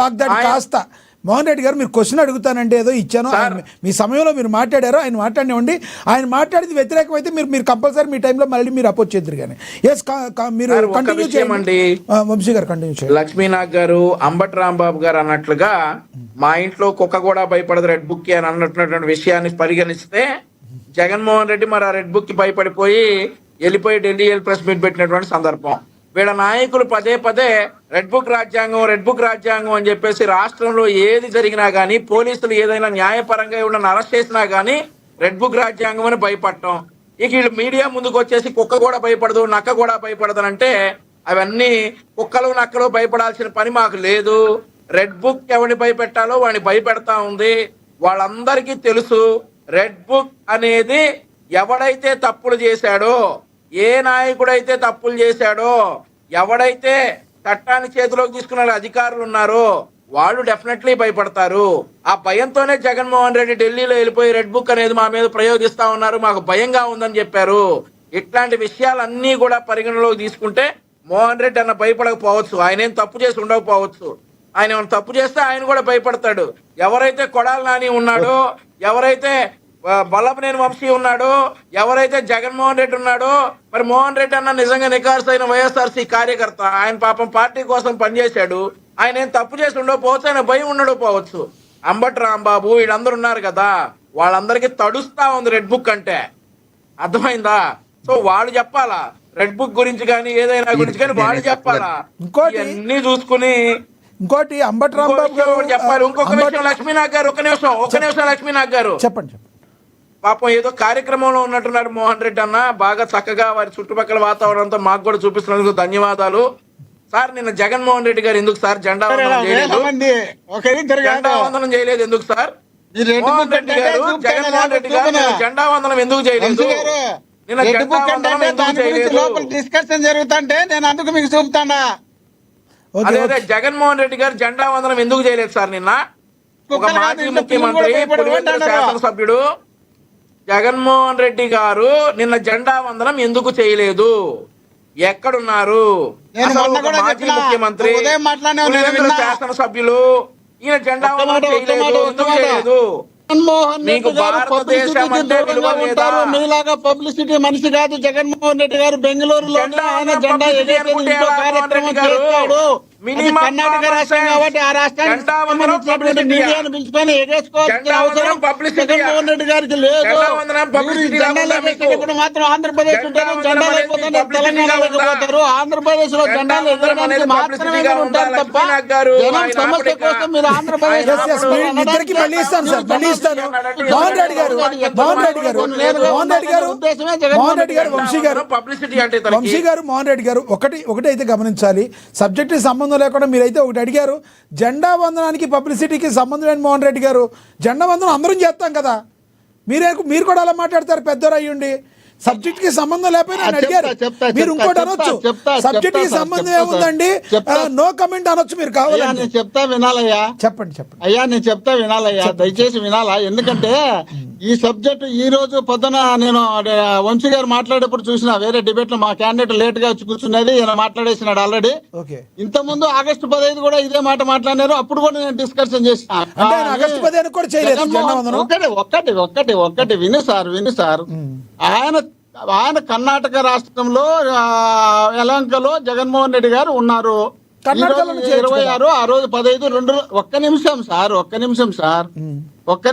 వాగ్దాడి కాస్త మోహన్ రెడ్డి గారు మీరు క్వశ్చన్ అడుగుతానంటే ఏదో ఇచ్చాను, మీ సమయంలో మీరు మాట్లాడారు, ఆయన మాట్లాడినివ్వండి. ఆయన మాట్లాడింది వ్యతిరేకమైతే మీరు కంపల్సరీ మీ టైంలో మళ్ళీ మీరు అపోజ్ చేద్దరు. కానీ ఎస్ మీరు కంటిన్యూ చేయండి వంశీ గారు, కంటిన్యూ చేయండి. లక్ష్మీనాథ్ గారు, అంబటి రాంబాబు గారు అన్నట్లుగా మా ఇంట్లో కుక్క కూడా భయపడదు రెడ్ బుక్ కి అని అన్నటువంటి విషయాన్ని పరిగణిస్తే జగన్మోహన్ రెడ్డి మరి ఆ రెడ్ బుక్ కి భయపడిపోయి వెళ్ళిపోయి ఢిల్లీ ప్రెస్ మీట్ పెట్టినటువంటి సందర్భం. వీళ్ళ నాయకులు పదే పదే రెడ్ బుక్ రాజ్యాంగం అని చెప్పేసి రాష్ట్రంలో ఏది జరిగినా కానీ, పోలీసులు ఏదైనా న్యాయపరంగా ఎవరైనా అరెస్ట్ చేసినా కానీ రెడ్ బుక్ రాజ్యాంగం అని భయపడటం. ఇక వీళ్ళు మీడియా ముందుకు వచ్చేసి కుక్క కూడా భయపడదు, నక్క కూడా భయపడదు అంటే అవన్నీ కుక్కలు నక్కలు భయపడాల్సిన పని మాకు లేదు. రెడ్ బుక్ ఎవరిని భయపెట్టాలో వాడిని భయపెడతా ఉంది. వాళ్ళందరికీ తెలుసు రెడ్ బుక్ అనేది ఎవడైతే తప్పులు చేశాడో, ఏ నాయకుడైతే తప్పులు చేశాడో, ఎవడైతే చట్టాన్ని చేతిలోకి తీసుకున్న అధికారులు ఉన్నారో వాళ్ళు డెఫినెట్లీ భయపడతారు. ఆ భయంతోనే జగన్మోహన్ రెడ్డి ఢిల్లీలో వెళ్ళిపోయి రెడ్ బుక్ అనేది మా మీద ప్రయోగిస్తా ఉన్నారు, మాకు భయంగా ఉందని చెప్పారు. ఇట్లాంటి విషయాలన్నీ కూడా పరిగణలోకి తీసుకుంటే మోహన్ రెడ్డి అన్న భయపడకపోవచ్చు, ఆయన ఏం తప్పు చేసి ఉండకపోవచ్చు. ఆయన ఏమైనా తప్పు చేస్తే ఆయన కూడా భయపడతాడు. ఎవరైతే కొడాలి నాని ఉన్నాడో, ఎవరైతే వల్లభనేని వంశీ ఉన్నాడో, ఎవరైతే జగన్మోహన్ రెడ్డి ఉన్నాడో, మరి మోహన్ రెడ్డి అన్న నిజంగా నికార్స్ అయిన వైఎస్ఆర్సీ కార్యకర్త, ఆయన పాపం పార్టీ కోసం పనిచేశాడు, ఆయన ఏం తప్పు చేసి ఉండకపోవచ్చు, ఆయన భయం ఉండకపోవచ్చు. అంబటి రాంబాబు వీళ్ళందరూ ఉన్నారు కదా, వాళ్ళందరికీ తడుస్తా ఉంది రెడ్ బుక్ అంటే, అర్థమైందా? సో వాళ్ళు చెప్పాలా రెడ్ బుక్ గురించి కానీ ఏదైనా గురించి కానీ వాళ్ళు చెప్పాలా. అన్ని చూసుకుని ఇంకోటి అంబటి రాంబాబు చెప్పాలి. ఇంకొక విషయం లక్ష్మీనాథ్ గారు, ఒక నిమిషం లక్ష్మీనాథ్ గారు చెప్పండి. పాపం ఏదో కార్యక్రమంలో ఉన్నట్టున్నాడు మోహన్ రెడ్డి అన్న, బాగా చక్కగా వారి చుట్టుపక్కల వాతావరణంతో మాకు కూడా చూపిస్తున్నందుకు ధన్యవాదాలు సార్. నిన్న జగన్మోహన్ రెడ్డి గారు ఎందుకు సార్ జెండా వందనం చేయలేదు? ఎందుకు సార్ మోహన్ రెడ్డి గారు, జగన్మోహన్ రెడ్డి గారు జెండా వందనం ఎందుకు చేయలేదు? నిన్న జెండా వందనం ఎందుకు చేయలేదు? డిస్కషన్ జరుగుతుంటే నేను అందుకు మీకు చూపుతానా? అదే జగన్మోహన్ రెడ్డి గారు జెండా వందనం ఎందుకు చేయలేదు సార్? నిన్న ఒక మాజీ ముఖ్యమంత్రి, శాసనసభ్యుడు జగన్మోహన్ రెడ్డి గారు నిన్న జెండా వందనం ఎందుకు చేయలేదు? ఎక్కడున్నారు? మాజీ ముఖ్యమంత్రి, శాసనసభ్యులు ఈయన జెండా వందనం చేయలేదు, ఎందుకు చేయలేదు? మీకు భారతదేశం అంటే విలువ లేదా? మీలాగా పబ్లిసిటీ మనిషి కాదు జగన్మోహన్ రెడ్డి గారు. బెంగళూరులో ఆయన జెండా కార్యక్రమం చేస్తాడు. కర్ణాటక రాష్ట్రం కాబట్టి ఆ రాష్ట్రానికి మీడియాను పిలుచుకొని ఎగేసుకోవాల్సిన అవసరం జగన్మోహన్ రెడ్డి గారికి లేదు. ఇప్పుడు మాత్రం ఆంధ్రప్రదేశ్ ఉంటారు, జెండా లేకపోతే తెలంగాణ లేకపోతారు. ఆంధ్రప్రదేశ్ లో జెండాలు ఎగరడానికి మాత్రమే ఉంటారు తప్ప జనం సమస్య కోసం మీరు ఆంధ్రప్రదేశ్ వంశీ గారు మోహన్ రెడ్డి గారు ఒకటి అయితే గమనించాలి. సబ్జెక్ట్ సంబంధం లేకుండా మీరైతే ఒకటి అడిగారు, జెండా వందనానికి పబ్లిసిటీకి సంబంధం లేని మోహన్ రెడ్డి గారు. జెండా వందనం అందరం చేస్తాం కదా, మీరు కూడా అలా మాట్లాడతారు పెద్దోరు అయ్యుండి. సబ్జెక్ట్ కి సంబంధం లేకపోయినా అడిగారు, మీరు ఇంకోటి అనొచ్చు. సబ్జెక్ట్ కి సంబంధం ఏముందండి, నో కమెంట్ అనొచ్చు మీరు కావాలి. నేను చెప్తా వినాలయ్యా, చెప్పండి అయ్యా, నేను చెప్తా వినాలయ్యా, దయచేసి వినాలా. ఎందుకంటే ఈ సబ్జెక్ట్ ఈ రోజు పొద్దున నేను వంశీ గారు మాట్లాడేప్పుడు చూసిన వేరే డిబేట్ లో మా క్యాండిడేట్ లేట్ గా వచ్చి కూర్చున్నది, ఈయన మాట్లాడేసినాడు ఆల్రెడీ. ఇంత ముందు ఆగస్టు 15 కూడా ఇదే మాట మాట్లాడినారు, అప్పుడు కూడా నేను డిస్కషన్ చేసిన. ఒక్కటి విను సార్. ఆయన కర్ణాటక రాష్ట్రంలో యలంకలో జగన్మోహన్ రెడ్డి గారు ఉన్నారు. 26 ఆ రోజు 15 2 ఒక్క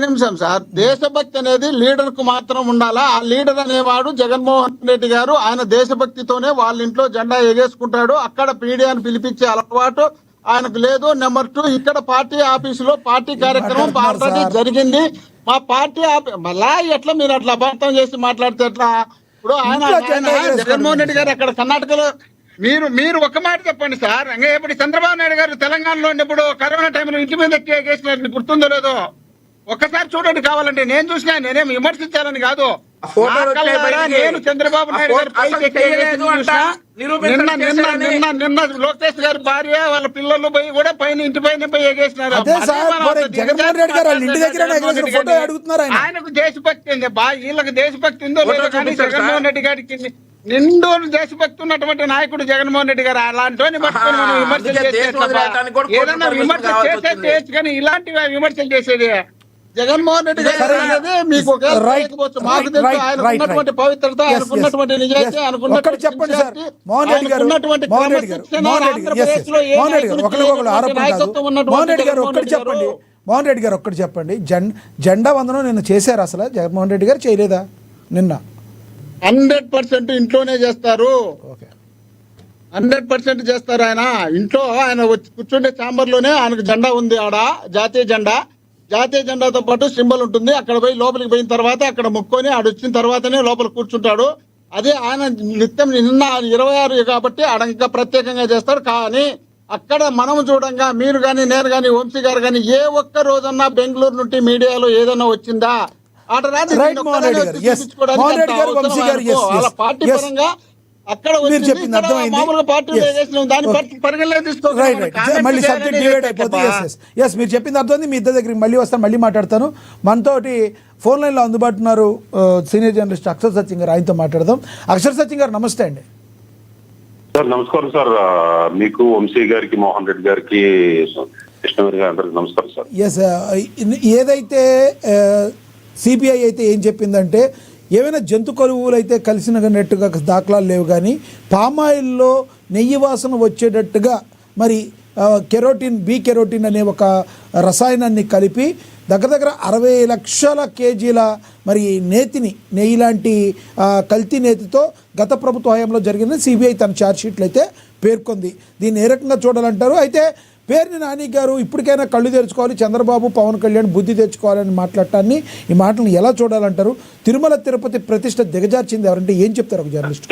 నిమిషం సార్. దేశభక్తి అనేది లీడర్ కు మాత్రం ఉండాలా? ఆ లీడర్ అనేవాడు జగన్మోహన్ రెడ్డి గారు. ఆయన దేశభక్తితోనే వాళ్ళ ఇంట్లో జెండా ఎగేసుకుంటాడు. అక్కడ పీడియాన్ని పిలిపించే అలవాటు ఆయనకు లేదు. నెంబర్ 2, ఇక్కడ పార్టీ ఆఫీసులో పార్టీ కార్యక్రమం ఆల్రెడీ జరిగింది. మా పార్టీ మళ్ళా ఎట్లా మీరు అట్లా అబద్ధం చేసి మాట్లాడితే ఎట్లా? ఇప్పుడు ఆయన జగన్మోహన్ రెడ్డి గారు అక్కడ కర్ణాటకలో మీరు ఒక్క మాట చెప్పండి సార్. ఇప్పుడు చంద్రబాబు నాయుడు గారు తెలంగాణలో ఉన్నప్పుడు కరోనా టైంలో ఇంటి మీద ఎక్కేసినారు, గుర్తుందో లేదో ఒక్కసారి చూడండి కావాలంటే. నేను చూసినా, నేనేం విమర్శించాలని కాదు. నేను చంద్రబాబు నాయుడు గారు నిన్న లోకేష్ గారి భార్య వాళ్ళ పిల్లలు పోయి కూడా పైన ఇంటి పైన పోయి ఎగేసినారు. ఆయనకు దేశభక్తి ఉంది, వీళ్ళకి దేశభక్తి ఉందో లేదో కానీ జగన్మోహన్ రెడ్డి గారికి నిండు దేశభక్తి ఉన్నటువంటి నాయకుడు జగన్మోహన్ రెడ్డి గారు. అలాంటి వాడిని పట్టుకొని మనం విమర్శలు అందుకే చేస్తే దేశం వదిలేయడానికి కూడా కోర్టు ఏదన్నా పర్మిషన్ విమర్శ కావాల్సి చేస్తే వచ్చింది. చేయొచ్చు, కానీ ఇలాంటివి విమర్శలు చేసేది జగన్మోహన్ రెడ్డి గారు సరే, అనేది మీకు ఒక రైట్, తెలియకపోవచ్చు. మాకు రైట్, తెలుసు రైట్, ఆయన రైట్, ఉన్నటువంటి రైట్. పవిత్రత, Yes, ఆయనకు ఉన్నటువంటి yes, నిజాయితీ, yes. ఆయనకు ఒక్కటి ఉన్నటువంటి చెప్పండి సార్, సిన్సియారిటీ, మోహన్ రెడ్డి గారు, ఆయనకు ఉన్నటువంటి మోహన్ రెడ్డి గారు, క్రమశిక్షణ, మోహన్ రెడ్డి గారు, yes, yes. ఆంధ్రప్రదేశ్లో ఏ మోహన్ రెడ్డి గారు, నాయకుడికి ఒకరికొకరు ఆరోపణ కాదు. నాయకత్వం ఉన్నటువంటి మోహన్ రెడ్డి గారు ఒక్కటి జగన్మోహన్ చెప్పండి, రెడ్డి గారు. మోహన్ రెడ్డి గారు ఒక్కటి చెప్పండి, జెండా వందనం నిన్న చేశారు అసలు జగన్మోహన్ రెడ్డి గారు చేయలేదా నిన్న? 100% ఇంట్లోనే చేస్తారు. ఓకే, 100% చేస్తారు. ఆయన ఇంట్లో ఆయన వచ్చి కూర్చుండే ఛాంబర్ లోనే ఆయనకు జెండా ఉంది. ఆడ జాతీయ జెండాతో పాటు సింబల్ ఉంటుంది. అక్కడ పోయి లోపలికి పోయిన తర్వాత అక్కడ ముక్కొని ఆడ వచ్చిన తర్వాతనే లోపల కూర్చుంటాడు. అదే ఆయన నిత్యం నిన్న 26 కాబట్టి ఆడ ఇంకా ప్రత్యేకంగా చేస్తాడు. కానీ అక్కడ మనం చూడంగా మీరు గాని నేను గాని వంశీ గారు గాని ఏ ఒక్క రోజన్నా బెంగళూరు నుండి మీడియాలో ఏదన్నా వచ్చిందా? ఆట రాదు. రైట్ మోహన్ రెడ్డి గారు, yes. మోహన్ రెడ్డి గారు, వంశీ గారు, yes, yes, వాళ్ళ పార్టీ yes. పరంగా అక్కడ మీరు వచ్చింది, చెప్పింది ఇక్కడ అర్థమైంది. మామూలుగా పార్టీ Yes. చేసిన దాన్ని Okay. పరిగణలోకి తీసుకోవాలి. రైట్ రైట్, మళ్ళీ సబ్జెక్ట్ డివైడ్ అయిపోతుంది. ఎస్ మీరు చెప్పింది అర్థమైంది. మీ ఇద్దరి దగ్గరికి మళ్ళీ వస్తాను, మళ్ళీ మాట్లాడతాను. మనతోటి ఫోన్ లైన్లో అందుబాటు ఉన్నారు సీనియర్ జర్నలిస్ట్ అక్షర్ సత్యం గారు, ఆయనతో మాట్లాడదాం. అక్షర్ సత్యం గారు నమస్తే అండి. సార్ నమస్కారం సార్. మీకు వంశీ గారికి, మోహన్ రెడ్డి గారికి, కృష్ణవేణి గారి అందరికి నమస్కారం సార్. ఎస్, ఏదైతే సిబిఐ అయితే ఏం చెప్పిందంటే ఏమైనా జంతు కొలువులు అయితే కలిసినట్టుగా దాఖలాలు లేవు, కానీ పామాయిల్లో నెయ్యి వాసన వచ్చేటట్టుగా మరి బి కెరోటిన్ అనే ఒక రసాయనాన్ని కలిపి దగ్గర 60 లక్షల కేజీల మరి నెయ్యి లాంటి కల్తీ నేతితో గత ప్రభుత్వ హయాంలో జరిగింది సిబిఐ తన ఛార్జ్షీట్లు అయితే పేర్కొంది. దీన్ని ఏ రకంగా చూడాలంటారు? అయితే పేర్ని నాని గారు ఇప్పటికైనా కళ్ళు తెరుచుకోవాలి, చంద్రబాబు పవన్ కళ్యాణ్ బుద్ధి తెచ్చుకోవాలని మాట్లాడటాన్ని, ఈ మాటలను ఎలా చూడాలంటారు? తిరుమల తిరుపతి ప్రతిష్ట దిగజార్చింది ఎవరంటే ఏం చెప్తారు ఒక జర్నలిస్ట్?